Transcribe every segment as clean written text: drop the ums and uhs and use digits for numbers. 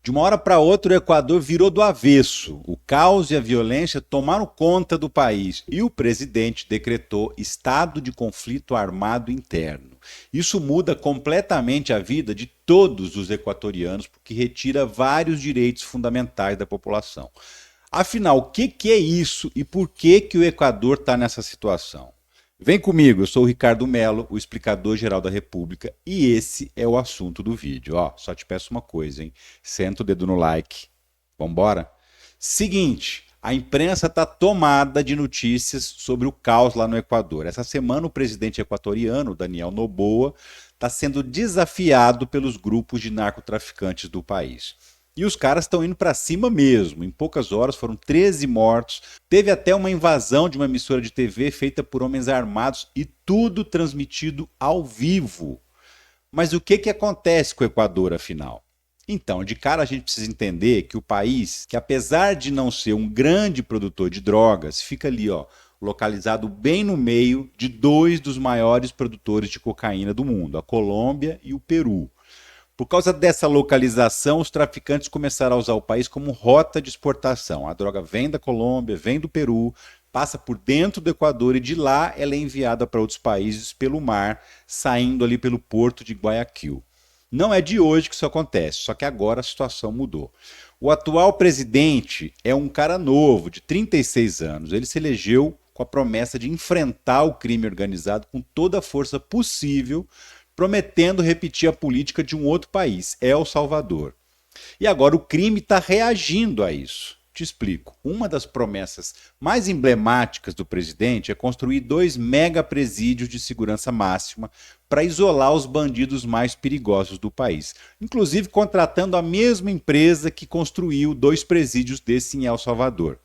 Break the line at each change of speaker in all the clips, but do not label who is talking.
De uma hora para outra, o Equador virou do avesso. O caos e a violência tomaram conta do país e o presidente decretou estado de conflito armado interno. Isso muda completamente a vida de todos os equatorianos, porque retira vários direitos fundamentais da população. Afinal, o que é isso e por que o Equador está nessa situação? Vem comigo, eu sou o Ricardo Mello, o explicador geral da República, e esse é o assunto do vídeo. Ó, só te peço uma coisa, hein? Senta o dedo no like. Vambora? Seguinte, a imprensa está tomada de notícias sobre o caos lá no Equador. Essa semana o presidente equatoriano, Daniel Noboa, está sendo desafiado pelos grupos de narcotraficantes do país. E os caras estão indo para cima mesmo. Em poucas horas foram 13 mortos. Teve até uma invasão de uma emissora de TV feita por homens armados e tudo transmitido ao vivo. Mas o que acontece com o Equador, afinal? Então, de cara a gente precisa entender que o país, que apesar de não ser um grande produtor de drogas, fica ali, ó, localizado bem no meio de dois dos maiores produtores de cocaína do mundo, a Colômbia e o Peru. Por causa dessa localização, os traficantes começaram a usar o país como rota de exportação. A droga vem da Colômbia, vem do Peru, passa por dentro do Equador e de lá ela é enviada para outros países pelo mar, saindo ali pelo porto de Guayaquil. Não é de hoje que isso acontece, só que agora a situação mudou. O atual presidente é um cara novo, de 36 anos. Ele se elegeu com a promessa de enfrentar o crime organizado com toda a força possível, prometendo repetir a política de um outro país, El Salvador. E agora o crime está reagindo a isso. Te explico. Uma das promessas mais emblemáticas do presidente é construir 2 mega presídios de segurança máxima para isolar os bandidos mais perigosos do país. Inclusive contratando a mesma empresa que construiu 2 presídios desse em El Salvador.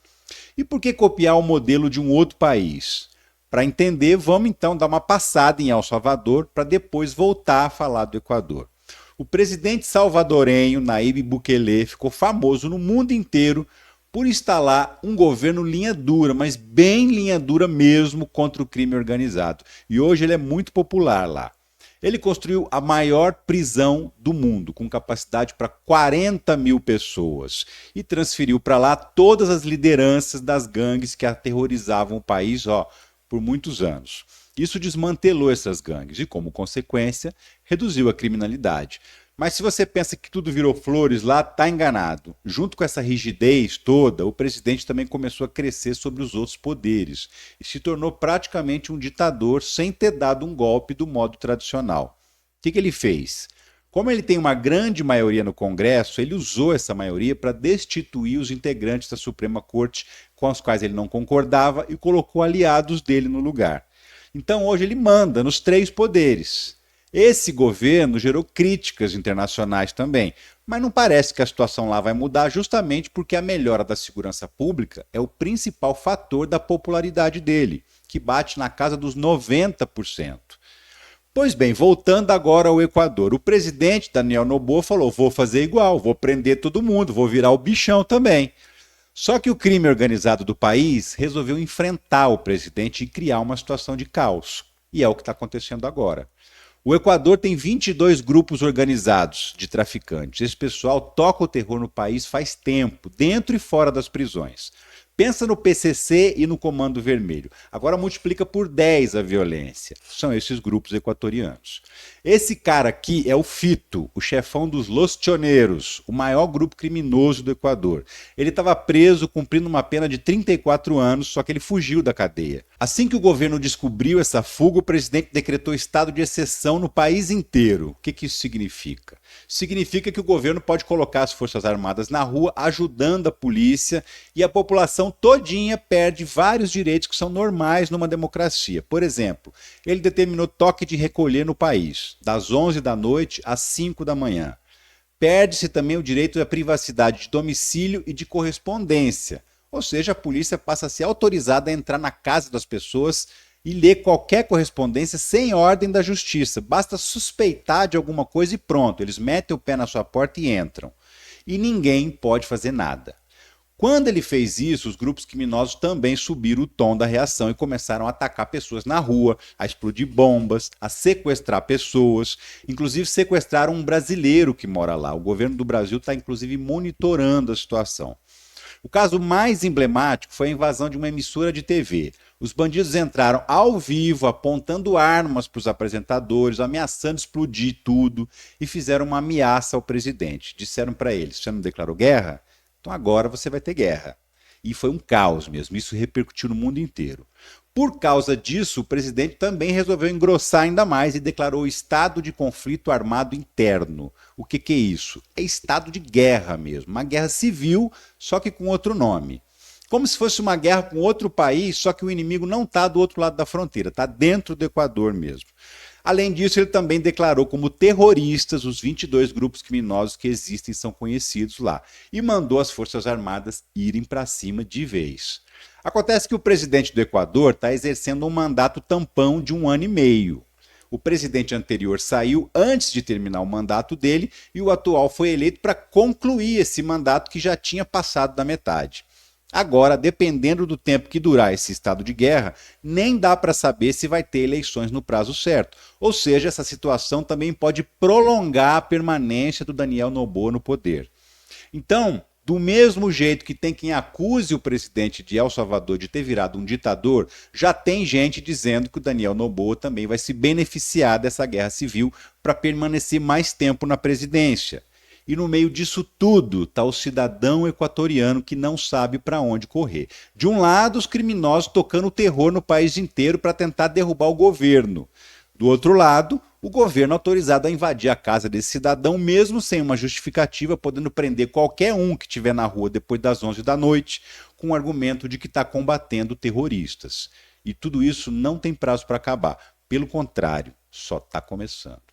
E por que copiar o modelo de um outro país? Para entender, vamos então dar uma passada em El Salvador para depois voltar a falar do Equador. O presidente salvadorenho Nayib Bukele ficou famoso no mundo inteiro por instalar um governo linha dura, mas bem linha dura mesmo contra o crime organizado. E hoje ele é muito popular lá. Ele construiu a maior prisão do mundo, com capacidade para 40 mil pessoas, e transferiu para lá todas as lideranças das gangues que aterrorizavam o país, ó, por muitos anos. Isso desmantelou essas gangues e, como consequência, reduziu a criminalidade. Mas se você pensa que tudo virou flores lá, está enganado. Junto com essa rigidez toda, o presidente também começou a crescer sobre os outros poderes e se tornou praticamente um ditador sem ter dado um golpe do modo tradicional. O que ele fez? Como ele tem uma grande maioria no Congresso, ele usou essa maioria para destituir os integrantes da Suprema Corte com os quais ele não concordava e colocou aliados dele no lugar. Então hoje ele manda nos 3 poderes. Esse governo gerou críticas internacionais também, mas não parece que a situação lá vai mudar justamente porque a melhora da segurança pública é o principal fator da popularidade dele, que bate na casa dos 90%. Pois bem, voltando agora ao Equador, o presidente Daniel Noboa falou: vou fazer igual, vou prender todo mundo, vou virar o bichão também. Só que o crime organizado do país resolveu enfrentar o presidente e criar uma situação de caos. E é o que está acontecendo agora. O Equador tem 22 grupos organizados de traficantes. Esse pessoal toca o terror no país faz tempo, dentro e fora das prisões. Pensa no PCC e no Comando Vermelho. Agora multiplica por 10 a violência. São esses grupos equatorianos. Esse cara aqui é o Fito, o chefão dos Los Choneros, o maior grupo criminoso do Equador. Ele estava preso cumprindo uma pena de 34 anos, só que ele fugiu da cadeia. Assim que o governo descobriu essa fuga, o presidente decretou estado de exceção no país inteiro. O que isso significa? Significa que o governo pode colocar as Forças Armadas na rua, ajudando a polícia, e a população todinha perde vários direitos que são normais numa democracia. Por exemplo, ele determinou toque de recolher no país, das 11 da noite às 5 da manhã. Perde-se também o direito à privacidade de domicílio e de correspondência. Ou seja, a polícia passa a ser autorizada a entrar na casa das pessoas e ler qualquer correspondência sem ordem da justiça. Basta suspeitar de alguma coisa e pronto, eles metem o pé na sua porta e entram. E ninguém pode fazer nada. Quando ele fez isso, os grupos criminosos também subiram o tom da reação e começaram a atacar pessoas na rua, a explodir bombas, a sequestrar pessoas. Inclusive sequestraram um brasileiro que mora lá. O governo do Brasil está inclusive monitorando a situação. O caso mais emblemático foi a invasão de uma emissora de TV. Os bandidos entraram ao vivo, apontando armas para os apresentadores, ameaçando explodir tudo e fizeram uma ameaça ao presidente. Disseram para ele: você não declarou guerra? Então agora você vai ter guerra. E foi um caos mesmo, isso repercutiu no mundo inteiro. Por causa disso, o presidente também resolveu engrossar ainda mais e declarou estado de conflito armado interno. O que é isso? É estado de guerra mesmo, uma guerra civil, só que com outro nome. Como se fosse uma guerra com outro país, só que o inimigo não está do outro lado da fronteira, está dentro do Equador mesmo. Além disso, ele também declarou como terroristas os 22 grupos criminosos que existem e são conhecidos lá, e mandou as Forças Armadas irem para cima de vez. Acontece que o presidente do Equador está exercendo um mandato tampão de 1 ano e meio. O presidente anterior saiu antes de terminar o mandato dele e o atual foi eleito para concluir esse mandato que já tinha passado da metade. Agora, dependendo do tempo que durar esse estado de guerra, nem dá para saber se vai ter eleições no prazo certo. Ou seja, essa situação também pode prolongar a permanência do Daniel Noboa no poder. Então, do mesmo jeito que tem quem acuse o presidente de El Salvador de ter virado um ditador, já tem gente dizendo que o Daniel Noboa também vai se beneficiar dessa guerra civil para permanecer mais tempo na presidência. E no meio disso tudo está o cidadão equatoriano que não sabe para onde correr. De um lado, os criminosos tocando terror no país inteiro para tentar derrubar o governo. Do outro lado, o governo autorizado a invadir a casa desse cidadão, mesmo sem uma justificativa, podendo prender qualquer um que estiver na rua depois das 11 da noite, com o argumento de que está combatendo terroristas. E tudo isso não tem prazo para acabar. Pelo contrário, só está começando.